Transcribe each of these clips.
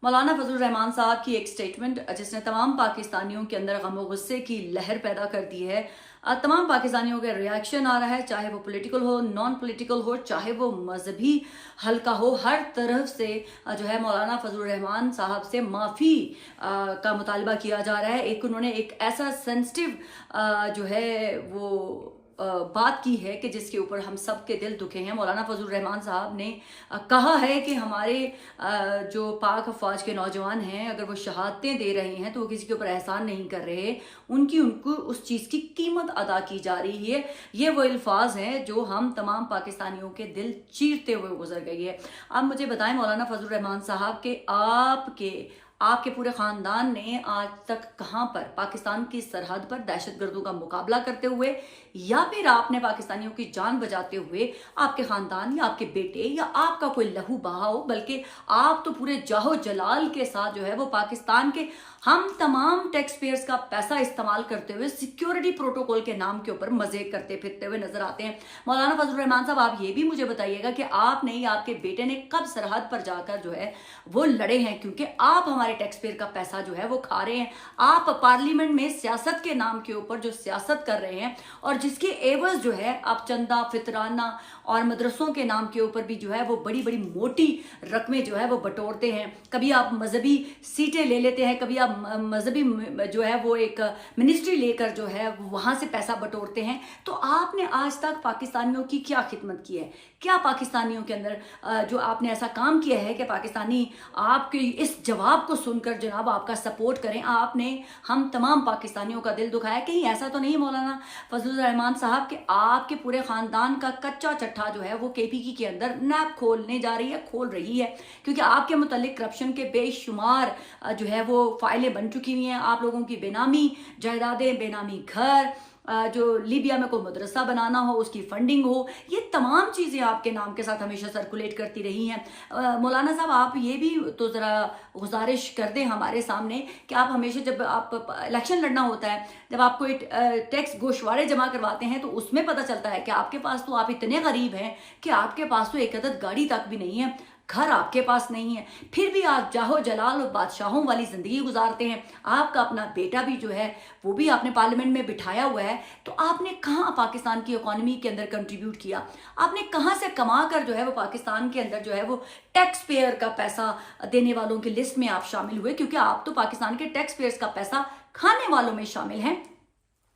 मौलाना फजल रहमान साहब की एक स्टेटमेंट जिसने तमाम पाकिस्तानियों के अंदर गम और गुस्से की लहर पैदा कर दी है। तमाम पाकिस्तानियों का रिएक्शन आ रहा है, चाहे वो पॉलिटिकल हो, नॉन पॉलिटिकल हो, चाहे वो मजहबी हल्का हो, हर तरफ से जो है मौलाना फजल रहमान साहब से माफ़ी का मुतालबा किया जा रहा है। एक उन्होंने एक ऐसा सेंसिटिव जो है वो बात की है कि जिसके ऊपर हम सब के दिल दुखे हैं। मौलाना फजल रहमान साहब ने कहा है कि हमारे जो पाक अफवाज के नौजवान हैं, अगर वो शहादतें दे रहे हैं तो वो किसी के ऊपर एहसान नहीं कर रहे, उनको उस चीज़ की कीमत अदा की जा रही है। ये वो अल्फाज हैं जो हम तमाम पाकिस्तानियों के दिल चीरते हुए गुजर गई है। अब मुझे बताएं मौलाना फजल रहमान साहब के आपके पूरे ख़ानदान ने आज तक कहां पर पाकिस्तान की सरहद पर दहशतगर्दों का मुकाबला करते हुए या फिर आपने पाकिस्तानियों की जान बचाते हुए आपके ख़ानदान या आपके बेटे या आपका कोई लहू बहा हो, बल्कि आप तो पूरे जाहो जलाल के साथ जो है वो पाकिस्तान के हम तमाम टैक्स पेयर्स का पैसा इस्तेमाल करते हुए सिक्योरिटी प्रोटोकॉल के नाम के ऊपर मजे करते फिरते हुए नजर आते हैं। मौलाना फजल रहमान साहब, आप ये भी मुझे बताइएगा कि आपने या आपके बेटे ने कब सरहद पर जाकर जो है वो लड़े हैं, क्योंकि आप हमारे टैक्स पेयर का पैसा जो है वो खा रहे हैं। आप पार्लियामेंट में सियासत के नाम के ऊपर जो सियासत कर रहे हैं और जिसके एवज जो है आप चंदा फितराना और मदरसों के नाम के ऊपर भी जो है वो बड़ी बड़ी मोटी रकमें जो है वो बटोरते हैं। कभी आप मजहबी सीटें ले लेते हैं, कभी आप मजहबी जो है वो एक मिनिस्ट्री लेकर जो है वहां से पैसा बटोरते हैं। तो आपने आज तक पाकिस्तानियों की क्या खिदमत की है? क्या पाकिस्तानियों के अंदर जो आपने ऐसा काम किया है कि पाकिस्तानी आपके इस जवाब को सुनकर जनाब आपका सपोर्ट करें? आपने हम तमाम पाकिस्तानियों का दिल दुखाया। कहीं ऐसा तो नहीं मौलाना फजल रहमान साहब कि आपके पूरे खानदान का कच्चा चट्टा जो है वो केपीकी के अंदर नैप खोल रही है, क्योंकि आपके मुतालिक करप्शन के बेशुमार जो है वो फाइलें बन चुकी हुई हैं। आप लोगों की बेनामी जायदादें, बेनामी घर, जो लीबिया में कोई मदरसा बनाना हो उसकी फंडिंग हो, ये तमाम चीज़ें आपके नाम के साथ हमेशा सर्कुलेट करती रही हैं। मौलाना साहब, आप ये भी तो ज़रा गुजारिश कर दें हमारे सामने कि आप हमेशा जब आप इलेक्शन लड़ना होता है, जब आप कोई टैक्स गोशवारे जमा करवाते हैं तो उसमें पता चलता है कि आपके पास तो आप इतने गरीब हैं कि आपके पास तो एक अदद गाड़ी तक भी नहीं है, घर आपके पास नहीं है, फिर भी आप जाहो जलाल और बादशाहों वाली जिंदगी गुजारते हैं। आपका अपना बेटा भी जो है वो भी आपने पार्लियामेंट में बिठाया हुआ है। तो आपने कहाँ पाकिस्तान की इकोनॉमी के अंदर कंट्रीब्यूट किया? आपने कहाँ से कमा कर जो है वो पाकिस्तान के अंदर जो है वो टैक्स पेयर का पैसा देने वालों की लिस्ट में आप शामिल हुए? क्योंकि आप तो पाकिस्तान के टैक्स पेयर्स का पैसा खाने वालों में शामिल हैं।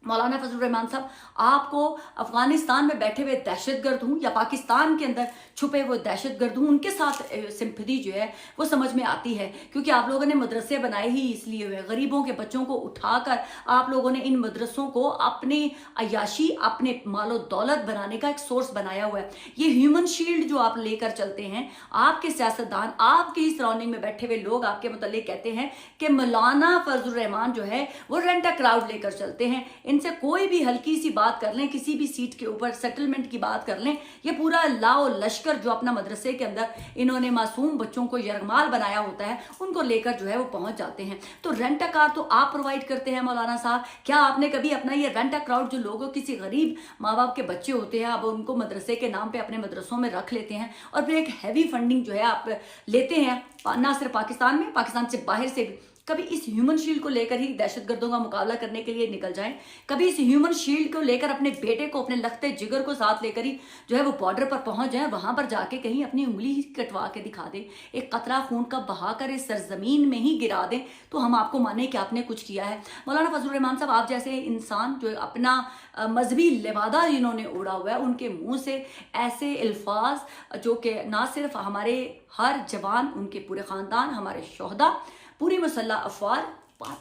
मौलाना फजल रहमान साहब, आपको अफगानिस्तान में बैठे हुए दहशतगर्द हूँ या पाकिस्तान के अंदर छुपे हुए दहशतगर्द हूँ, उनके साथ सिंपैथी जो है वो समझ में आती है, क्योंकि आप लोगों ने मदरसे बनाए ही इसलिए हुए। गरीबों के बच्चों को उठाकर आप लोगों ने इन मदरसों को अपनी अयाशी, अपने मालो दौलत बनाने का एक सोर्स बनाया हुआ है। ये ह्यूमन शील्ड जो आप लेकर चलते हैं, आपके सियासतदान, आपके ही सराउंडिंग में बैठे हुए लोग आपके मतलब कहते हैं कि मौलाना फजल रहमान जो है वो रेंट अ क्राउड लेकर चलते हैं। इनसे कोई भी हल्की सी बात कर लें, किसी भी सीट के ऊपर सेटलमेंट की बात कर लें, ये पूरा लाओ लश्कर जो अपना मदरसे के अंदर इन्होंने मासूम बच्चों को यरगमाल बनाया होता है, उनको लेकर जो है वो पहुंच जाते हैं। तो रेंट अ कार तो आप प्रोवाइड करते हैं मौलाना साहब। क्या आपने कभी अपना ये रेंट अ क्राउड जो लोगों, किसी गरीब माँ बाप के बच्चे होते हैं, अब उनको मदरसे के नाम पे अपने मदरसों में रख लेते हैं और फिर एक हैवी फंडिंग जो है आप लेते हैं, ना सिर्फ पाकिस्तान में, पाकिस्तान से बाहर से भी। कभी इस ह्यूमन शील्ड को लेकर ही दहशतगर्दों का मुकाबला करने के लिए निकल जाएं, कभी इस ह्यूमन शील्ड को लेकर अपने बेटे को, अपने लखते जिगर को साथ लेकर ही जो है वो बॉर्डर पर पहुंच जाएं, वहां पर जाके कहीं अपनी उंगली ही कटवा के दिखा दें, एक कतरा खून का बहाकर इस सरजमीन में ही गिरा दें, तो हम आपको माने कि आपने कुछ किया है। मौलाना फजल रहमान साहब, आप जैसे इंसान जो अपना मजहबी लिबादा जिन्होंने ओढ़ा हुआ है, उनके मुंह से ऐसे अल्फाज जो कि ना सिर्फ हमारे हर जवान, उनके पूरे खानदान, हमारे शोहदा, पूरी मुसल्लह अफवाज,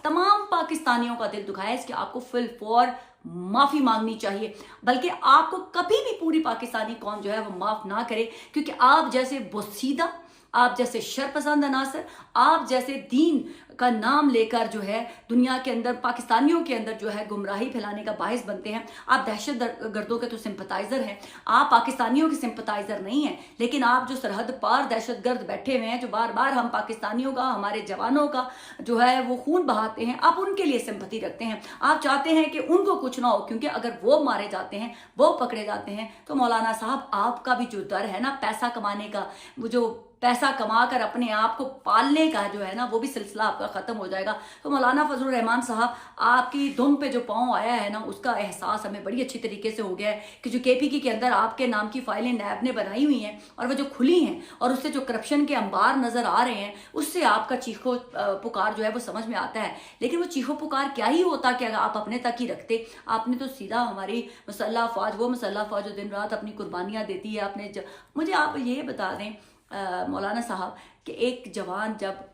तमाम पाकिस्तानियों का दिल दुखाया, इसके आपको फिल फॉर माफी मांगनी चाहिए, बल्कि आपको कभी भी पूरी पाकिस्तानी कौम जो है वो माफ ना करे, क्योंकि आप जैसे बोसीदा, आप जैसे शरपसंद अनासर, आप जैसे दीन का नाम लेकर जो है दुनिया के अंदर, पाकिस्तानियों के अंदर जो है गुमराही फैलाने का बाहिस बनते हैं। आप दहशत गर्दों के तो सिंपथाइजर हैं, आप पाकिस्तानियों के सिंपथाइजर नहीं हैं, लेकिन आप जो सरहद पार दहशतगर्द बैठे हुए हैं, जो बार बार हम पाकिस्तानियों का, हमारे जवानों का जो है वो खून बहाते हैं, आप उनके लिए सिंपथी रखते हैं। आप चाहते हैं कि उनको कुछ ना हो, क्योंकि अगर वो मारे जाते हैं, वो पकड़े जाते हैं, तो मौलाना साहब आपका भी जो दर है ना पैसा कमाने का, वो जो पैसा कमाकर अपने आप को पालने का जो है ना वो भी सिलसिला आपका खत्म हो जाएगा। तो मौलाना फजलुर रहमान साहब, आपकी दुम पे जो पाँव आया है ना उसका एहसास हमें बड़ी अच्छी तरीके से हो गया है कि जो केपीके के अंदर आपके नाम की फाइलें नैब ने बनाई हुई हैं और वो जो खुली हैं और उससे जो करप्शन के अंबार नजर आ रहे हैं उससे आपका चीखो पुकार जो है वो समझ में आता है। लेकिन वो चीखो पुकार क्या ही होता कि अगर आप अपने तक ही रखते। आपने तो सीधा हमारी मुसल्लह फौज, वो मुसल्लह फौज जो दिन रात अपनी कुर्बानियां देती है, मुझे आप ये बता दें मौलाना साहब कि एक जवान जब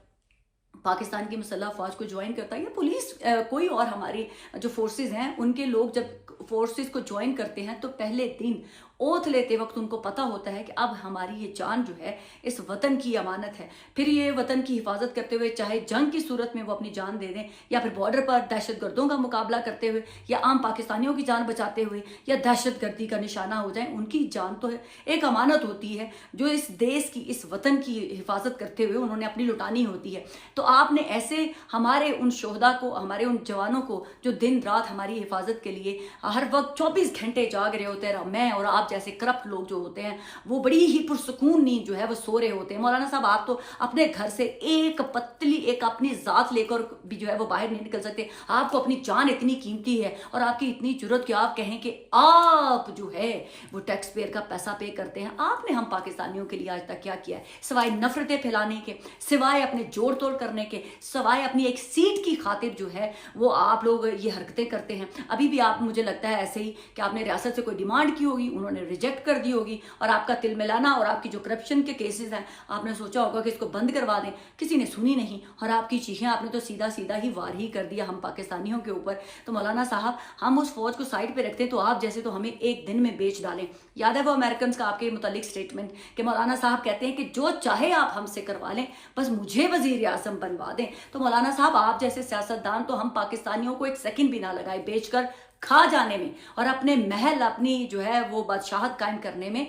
पाकिस्तान की मुसल्लह फौज को ज्वाइन करता है या पुलिस कोई और हमारी जो फोर्सेस हैं उनके लोग जब फोर्सेस को ज्वाइन करते हैं तो पहले दिन ओथ लेते वक्त उनको पता होता है कि अब हमारी ये जान जो है इस वतन की अमानत है। फिर ये वतन की हिफाजत करते हुए चाहे जंग की सूरत में वो अपनी जान दे दें या फिर बॉर्डर पर दहशतगर्दों का मुकाबला करते हुए या आम पाकिस्तानियों की जान बचाते हुए या दहशतगर्दी का निशाना हो जाए, उनकी जान तो है एक अमानत होती है जो इस देश की, इस वतन की हिफाजत करते हुए उन्होंने अपनी लुटानी होती है। तो आपने ऐसे हमारे उन शोहदा को, हमारे उन जवानों को जो दिन रात हमारी हिफाजत के लिए हर वक्त 24 घंटे जाग रहे होते हैं, मैं और आप जैसे करप्ट लोग जो होते हैं वो बड़ी ही पुरसुकून नींद जो है वो सो रहे होते हैं। मौलाना साहब, आप तो अपने घर से एक पतली एक अपनी जात लेकर भी जो है वो बाहर नहीं निकल सकते। आपको अपनी जान इतनी कीमती है और आपकी इतनी जरूरत कि आप कहें कि आप जो है वो टैक्स पेयर का पैसा पे करते हैं। आपने हम पाकिस्तानियों के लिए आज तक क्या किया है सिवाय नफरतें फैलाने के, सिवाय अपने जोड़ तोड़ करने के, सिवाय अपनी एक सीट की खातिर जो है वो आप लोग ये हरकतें करते हैं। अभी भी आप, मुझे लगता है ऐसे ही कि आपने रियासत से कोई डिमांड की होगी, उन्होंने रिजेक्ट कर दी होगी और आपका तिल मिलाना और आपकी जो करप्शन के केसेस हैं आपने सोचा होगा कि इसको बंद करवा दें, किसी ने सुनी नहीं और आपकी चीखें आपने तो सीधा सीधा ही वार ही कर दिया हम पाकिस्तानियों के ऊपर। तो मौलाना साहब, हम उस फौज को साइड पे रखते तो आप जैसे तो हमें एक दिन में बेच डालें। याद है वो अमेरिकन का आपके मुतालिक स्टेटमेंट कि मौलाना साहब कहते हैं कि जो चाहे आप हमसे करवा लें, बस मुझे वजीर आजम बनवा दें। तो मौलाना साहब, आप जैसे सियासतदान तो हम पाकिस्तानियों को एक सेकंड भी ना लगाए बेचकर खा जाने में और अपने महल, अपनी जो है वो बादशाहत कायम करने में।